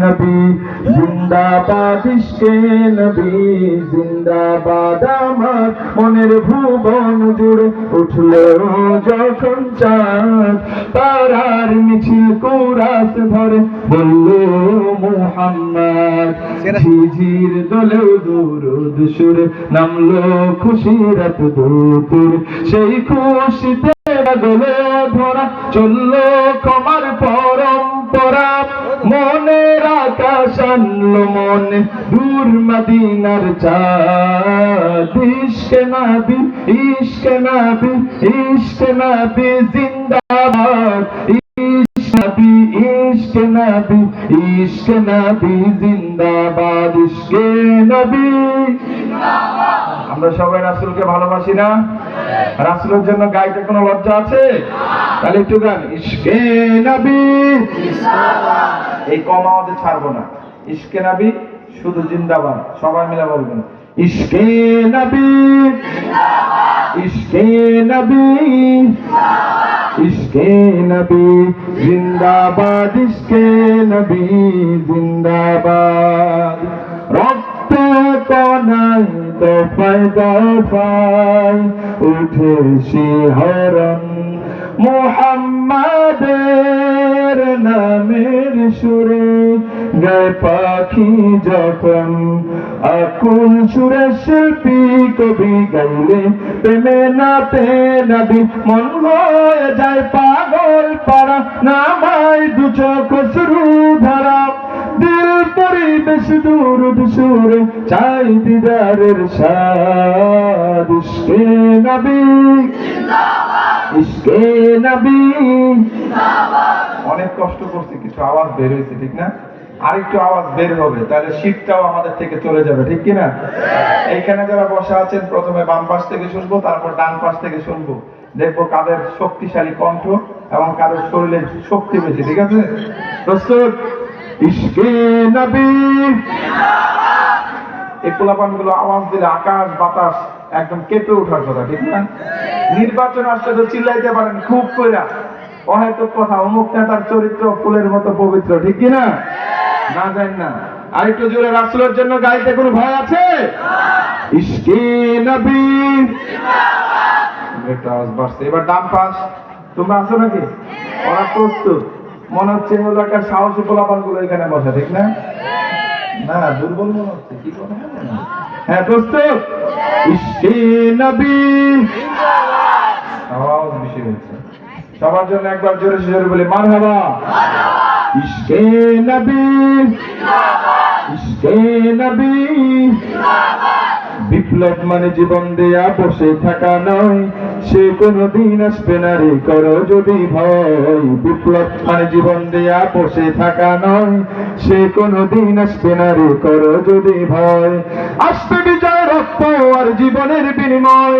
নবী জিন্দাবাদ ইশকে নবী জিন্দাবাদ আমার মনের ভুবন জুড়ে উঠলো যখন চাঁদ তারার মিছিল কোরাস ধরে বলল মুহাম্মদ ঝিঝির দোলেও দুরুদ সুরে নামলো খুশির এত দূর সেই খুশিতে গলে ধরা চললো কমার পরম্পরা মনের আকাশ আনলো মনে দূর মদিনার চাঁদ ইশকে নবী ইশকে নবী ইশকে নবী জিন্দাবাদ নবী ইশকে নবী ইশকে নবী জিন্দাবাদ ইশকে নবী জিন্দাবাদ। আমরা সবাই রাসূলকে ভালোবাসি না? রাসূলের জন্য গাইতে কোনো লজ্জা আছে? তাহলে একটু গান ইশকে নবী জিন্দাবাদ। এই কম আওয়াজে ছাড়বো না। ইশকে নবী শুধু জিন্দাবাদ, সবাই মিলে বলবেন ইশকে নবী জিন্দাবাদ ইশকে নবী জিন্দাবাদ ইশকে নবী জিন্দাবাদ ইশকে নবী জিন্দাবাদ। রক্ত কণায় দফায় দফায় উঠে শিহরণ মুহাম্মাদের নামের সুরে গায় পাখি যখন আকুল সুরে শিল্পী কবি গাইলে প্রেমে নাতে নবী মন হয়ে যায় পাগল পারা নামায় দু চোখ শুরু ধরা দিল পরিবেশ দুরুদ সুরে চাই দিদারের স্বাদ ইশকে নবী জিন্দাবাদ ইশকে নবী জিন্দাবাদ। অনেক কষ্ট করছি, কিছু আওয়াজ বের হয়েছে ঠিক না? আরেকটু আওয়াজ বের হবে, তাহলে শীতটাও আমাদের থেকে চলে যাবে, ঠিক কিনা? এইখানে যারা বসা আছেন প্রথমে বাম পাশ থেকে শুনবো, তারপর ডান পাশ থেকে শুনবো, দেখবো কাদের শক্তিশালী কণ্ঠ এবং কাদের শরীরে শক্তি বেশি, ঠিক আছে? প্রস্তুত? ইশকে নবী জিন্দাবাদ। এই পোলাপানগুলো আওয়াজ দিলে আকাশ বাতাস একদম কেঁপে ওঠার কথা, ঠিক না? নির্বাচন আসলে তো চিল্লাইতে পারেন খুব কইরা, অহেতুক কথা, অমুক নেতার চরিত্র ফুলের মতো পবিত্র, ঠিক কিনা? না জান না। আরেকটু জোরে রাসূলের জন্য গাইতে কোনো ভয় আছে? ইশকে নবী জিন্দাবাদ। একটা আওয়াজ বাড়ছে। এবার ডান পাশ, তোমরা আছো নাকি? ওরা প্রস্তুত? মনে হচ্ছে হলো একটা সাহসী পোলাপানগুলো এখানে বসা, ঠিক না? না দুর্বল মনে হচ্ছে, কি কথা? হ্যাঁ প্রস্তুত? ইশকে নবী জিন্দাবাদ। আওয়াজ বেশি হচ্ছে। সবার জন্য একবার জোরে জোরে বলে মারহাবা ইশকে নবী জিন্দাবাদ ইশকে নবী জিন্দাবাদ। বিপ্লব মানে জীবন দেয়া বসে থাকা নয়, সে কোনদিন আসবে না রে করো যদি ভয়। বিপ্লব মানে জীবন দেয়া বসে থাকা নয়, সে কোনদিন আসবে না রে করো যদি ভয়। আসবে বিজয় রক্ত আর জীবনের বিনিময়,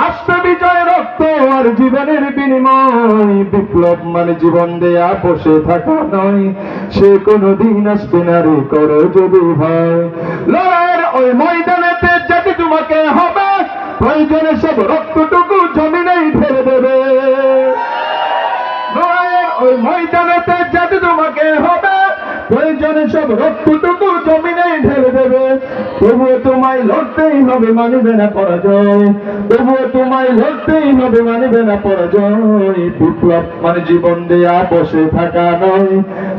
আসবে বিজয় রক্ত আর জীবনের বিনিময়। বিপ্লব মানে জীবন দেয়া বসে থাকা নয়, সে কোনদিন আসবে না রে করো যদি ভয়। লড়াইয়ের ওই ময়দানেতে যদি তোমাকে হবে, প্রয়োজনে সব রক্তটুকু জমিনেই ঢেলে দেবে। লড়াইয়ের ওই ময়দানেতে যদি তোমাকে হবে, প্রয়োজনে সব রক্তটুকু জমিনেই ঢেলে দেবে। তবুও তোমায় লড়তেই হবে, মানিবে না পরাজয়। তবুও তোমায় লড়তেই হবে, মানিবে না পরাজয়। বিপ্লব মানে জীবন দেয়া বসে থাকা নয়,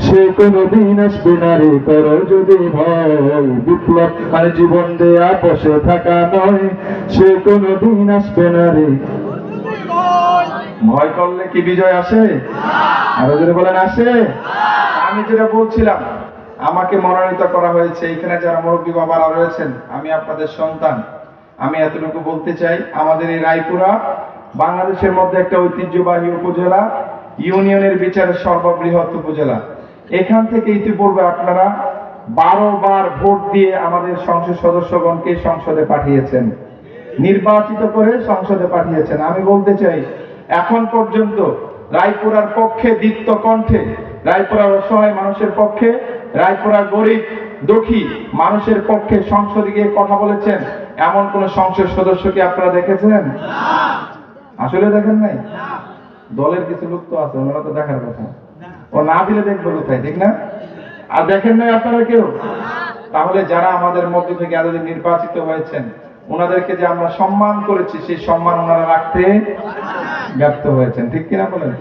সে কোনদিন আসবে না রে করো যদি ভয়। বিপ্লব মানে জীবন দেয়া বসে থাকা নয়, সে কোনদিন আসবে না রে। ভয় করলে কি বিজয় আসে? আরো যদি বলেন আসে? আমি যেটা বলছিলাম, আমাকে মনোনীত করা হয়েছে, এখানে যারা মুরব্বী বাবারা রয়েছেন, আমি আপনাদের সন্তান। আমি এতটুকু বলতে চাই, আমাদের এই রায়পুরা বাংলাদেশের মধ্যে একটা ঐতিহ্যবাহী উপজেলা, ইউনিয়নের বিচারে সর্ববৃহৎ উপজেলা। এখান থেকে ইতিপূর্বে আপনারা 12 বার ভোট দিয়ে আমাদের সংসদ সদস্যগণকে সংসদে পাঠিয়েছেন, নির্বাচিত করে সংসদে পাঠিয়েছেন। আমি বলতে চাই, এখন পর্যন্ত রায়পুরার পক্ষে দীপ্ত কণ্ঠে, রায়পুরার অসহায় মানুষের পক্ষে, রায়পুরার গরিব দুঃখী মানুষের পক্ষে সংসদে গিয়ে কথা বলেছেন এমন কোন সংসদ সদস্যকে আপনারা দেখেছেন? আসলে দেখেন নাই? দলের কিছু লোক তো আছে, ওনারা তো দেখার কথা, ও না দিলে দেখবো কোথায়, ঠিক না? আর দেখেন নাই আপনারা কেউ? তাহলে যারা আমাদের মধ্য থেকে এতদিন নির্বাচিত হয়েছেন, ওনাদেরকে যে আমরা সম্মান করেছি, সেই সম্মান ওনারা রাখতে ব্যর্থ হয়েছেন, ঠিক কিনা বলেন?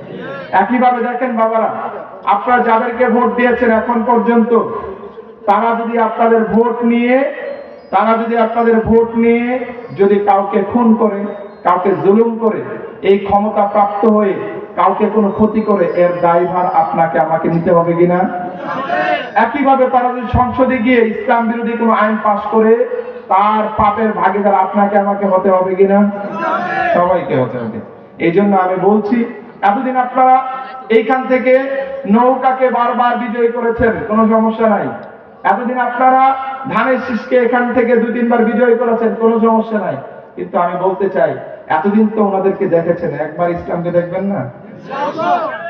একইভাবে দেখেন বাবারা, আপনারা যাদেরকে ভোট দিয়েছেন এখন পর্যন্ত, তারা যদি আপনাদের ভোট নিয়ে যদি কাউকে খুন করে, কাউকে জুলুম করে, এই ক্ষমতা প্রাপ্ত হয়ে কাউকে কোনো ক্ষতি করে, এর দায়ভার আপনাকে আমাকে নিতে হবে কিনা? একইভাবে তারা যদি সংসদে গিয়ে ইসলাম বিরোধী কোনো আইন পাশ করে, তার পাপের ভাগীদার আপনাকে আমাকে হতে হবে কিনা? সবাইকে হতে হবে। এই জন্য আমি বলছি, এতদিন আপনারা এইখান থেকে নৌকাকে বারবার বিজয়ী করেছেন, কোনো সমস্যা নাই। এতদিন আপনারা ধানের শীষকে এখান থেকে 2-3 বার বিজয়ী করেছেন, কোনো সমস্যা নাই। কিন্তু আমি বলতে চাই, এতদিন তো ওনাদেরকে দেখেছেন, একবার ইসলামকে দেখবেন না?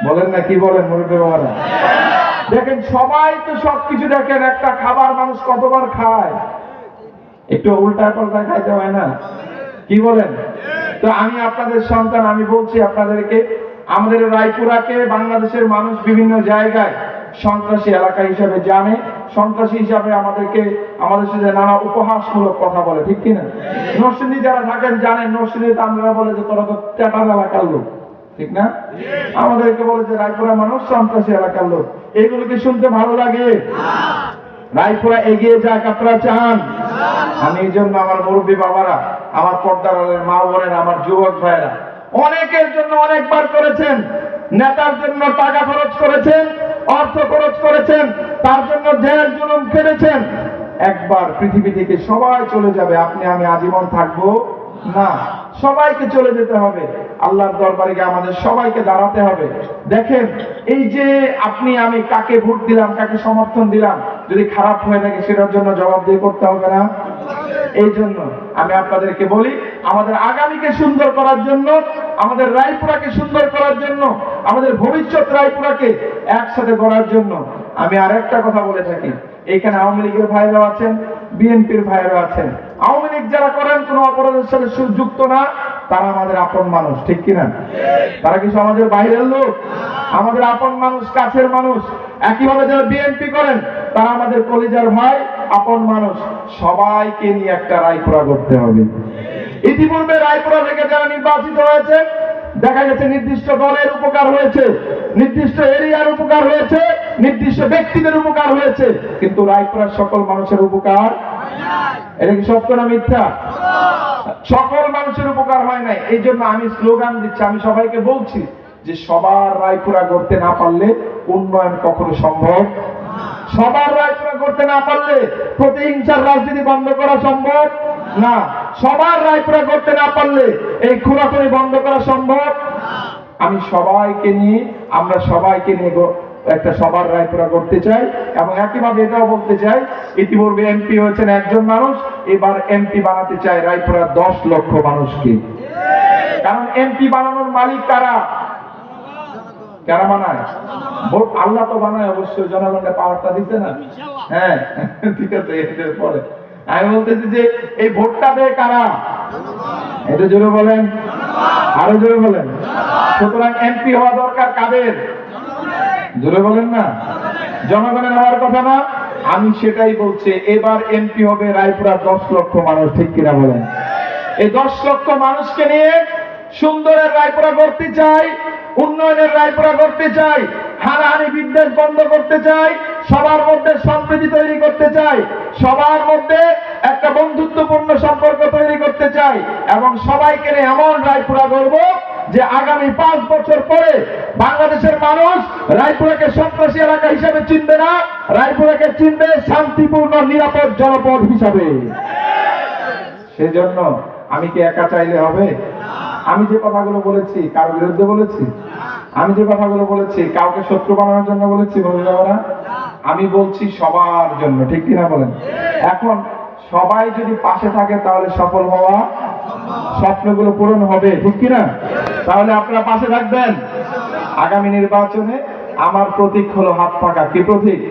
বলেন না, কি বলেন মুরব্বী বাবারা? দেখেন, সবাই তো সবকিছু দেখেন, একটা খাবার মানুষ কতবার খায়, একটু উল্টা পাল্টা খাইতে হয় না? কি বলেন? তো আমি আপনাদের সন্তান, আমি বলছি আপনাদেরকে, আমাদের রায়পুরাকে বাংলাদেশের মানুষ বিভিন্ন জায়গায় সন্ত্রাসী এলাকা হিসাবে জানে, সন্ত্রাসী হিসাবে আমাদের সাথে নানা উপহাসমূলক কথা বলে, ঠিক কিনা? নরসিংদী যারা থাকেন জানেন, নরসিংদীতে আমরা বলে যে তোরা তো টেটার এলাকার লোক, ঠিক না? আমাদেরকে বলে যে রায়পুরা মানুষ সন্ত্রাসী এলাকার লোক। এগুলো কি শুনতে ভালো লাগে? রায়পুরা এগিয়ে যাক আপনারা চান? আমি এই জন্য আমার মুরব্বী বাবারা, আমার পর্দার আলের মা বোনেরা, আমার যুবক ভাইয়েরা, অনেকের জন্য অনেকবার করেছেন, নেতার জন্য টাকা খরচ করেছেন, অর্থ খরচ করেছেন, তার জন্য জেল জুলুম কেটেছেন। একবার পৃথিবী থেকে সবাই চলে যাবে, আপনি আমি আজীবন থাকবো না, সবাইকে চলে যেতে হবে। আল্লাহর দরবারে গিয়ে আমাদের সবাইকে দাঁড়াতে হবে। দেখেন, এই যে আপনি আমি কাকে ভোট দিলাম, কাকে সমর্থন দিলাম, যদি খারাপ হয়ে থাকে সেটার জন্য জবাবদিহি করতে হবে না? এই জন্য আমি আপনাদেরকে বলি, আমাদের আগামীকে সুন্দর করার জন্য, আমাদের রায়পুরাকে সুন্দর করার জন্য, আমাদের ভবিষ্যৎ রায়পুরাকে একসাথে করার জন্য আমি আর একটা কথা বলে থাকি। এখানে আওয়ামী লীগের ভাইরা আছেন, বিএনপির ভাইরা আছেন। আওয়ামী লীগ যারা করেন, কোনো অপরাধের সাথে যুক্ত না, তারা আমাদের আপন মানুষ, ঠিক কিনা? তারা কি সমাজের বাইরের লোক? আমাদের আপন মানুষ, কাছের মানুষ। একইভাবে যারা বিএনপি করেন, তারা আমাদের কলিজার ভাই, আপন মানুষ। সবাইকে নিয়ে একটা রায়পুরা করতে হবে। ইতিপূর্বে রায়পুরা থেকে যারা নির্বাচিত হয়েছে, দেখা গেছে নির্দিষ্ট দলের উপকার হয়েছে, নির্দিষ্ট এরিয়ার উপকার হয়েছে, নির্দিষ্ট ব্যক্তিদের উপকার হয়েছে, কিন্তু রায়পুরার সকল মানুষের উপকার, এটা কি সত্য না মিথ্যা? সকল মানুষের উপকার হয় নাই। এই জন্য আমি স্লোগান দিচ্ছি, আমি সবাইকে বলছি যে সবার রায়পুরা করতে না পারলে উন্নয়ন কখনো সম্ভব। সবার রায়পুরা করতে না পারলে প্রতিহিংসার রাজনীতি বন্ধ করা সম্ভব না। সবার রায়পুরা করতে না পারলে এই খুনাখুনি বন্ধ করা সম্ভব। আমি সবাইকে নিয়ে, আমরা সবাইকে নিয়ে একটা সবার রায়পুরা করতে চাই। এবং একইভাবে এটাও বলতে চাই, ইতিপূর্বে এমপি হয়েছেন একজন মানুষ, এবার এমপি বানাতে চাই রায়পুরা 10 লক্ষ মানুষকে। কারণ এমপি বানানোর মালিক কারা? কারা বানায়? ভোট আল্লাহ তো বানায়, অবশ্যই জনগণের পাওয়ারটা দিচ্ছে না। হ্যাঁ, ঠিক আছে, এর পরে আমি বলতেছি যে এই ভোটটা দেয় কারা? এটা জোরে বলেন, আরো জোরে বলেন। সুতরাং এমপি হওয়া দরকার কাদের? জোরে বলেন না, জনগণের হওয়ার কথা না? আমি সেটাই বলছি, এবার এমপি হবে রায়পুরা 10 লক্ষ মানুষ, ঠিক কিনা বলেন? এই 10 লক্ষ মানুষকে নিয়ে সুন্দরের রায়পুরা করতে চাই, উন্নয়নের রায়পুরা করতে চাই, হানাহানি বিদ্বেষ বন্ধ করতে চাই, সবার মধ্যে সম্প্রীতি তৈরি করতে চাই, সবার মধ্যে একটা বন্ধুত্বপূর্ণ সম্পর্ক তৈরি করতে চাই, এবং সবাইকে নিয়ে এমন রায়পুরা করব যে আগামী 5 বছর পরে বাংলাদেশের মানুষ রায়পুরাকে সন্ত্রাসী এলাকা হিসেবে চিনবে না, রায়পুরাকে চিনবে শান্তিপূর্ণ নিরাপদ জনপদ হিসাবে। সেজন্য আমি কি একা চাইলে হবে? আমি যে কথাগুলো বলেছি কার বিরুদ্ধে বলেছি? আমি যে কথাগুলো বলেছি কাউকে শত্রু বানানোর জন্য বলেছি? বলে যাবো না। আমি বলছি সবার জন্য, ঠিক কিনা বলেন? এখন সবাই যদি পাশে থাকে তাহলে সফল হওয়া, স্বপ্নগুলো পূরণ হবে, ঠিক কিনা? তাহলে আপনারা পাশে থাকবেন। আগামী নির্বাচনে আমার প্রতীক হলো হাত পাকা। কি প্রতীক?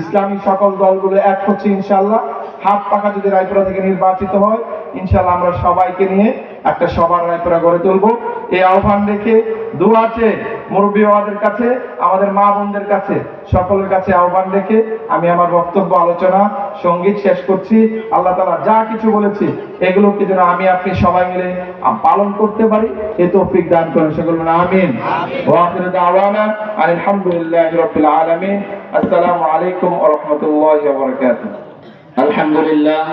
ইসলামী সকল দলগুলো এক হচ্ছে ইনশাআল্লাহ। হাত পাকা যদি রায়পুরা থেকে নির্বাচিত হয়, ইনশাআল্লাহ আমরা সবাইকে নিয়ে একটা সবার রায়পুরা গড়ে তুলবো। এই আহ্বান রেখে দোয়া চেয়ে মুরব্বী বাবাদের কাছে, আমাদের মা বোনদের কাছে, সকলের কাছে আহ্বান রেখে আমি আমার বক্তব্য, আলোচনা, সঙ্গীত শেষ করছি। আল্লাহ তাআলা যা কিছু বলেছি এগুলোকে যেন আমি আপনি সবাই মিলে পালন করতে পারি, এ তৌফিক দান করেন, সকল বলেন আমিন। ওয়া আখিরু দাওয়ানা আলহামদুলিল্লাহি রাব্বিল আলামিন। আসসালামু আলাইকুম ওয়া রাহমাতুল্লাহি ওয়া বারাকাতুহু। আলহামদুলিল্লাহ।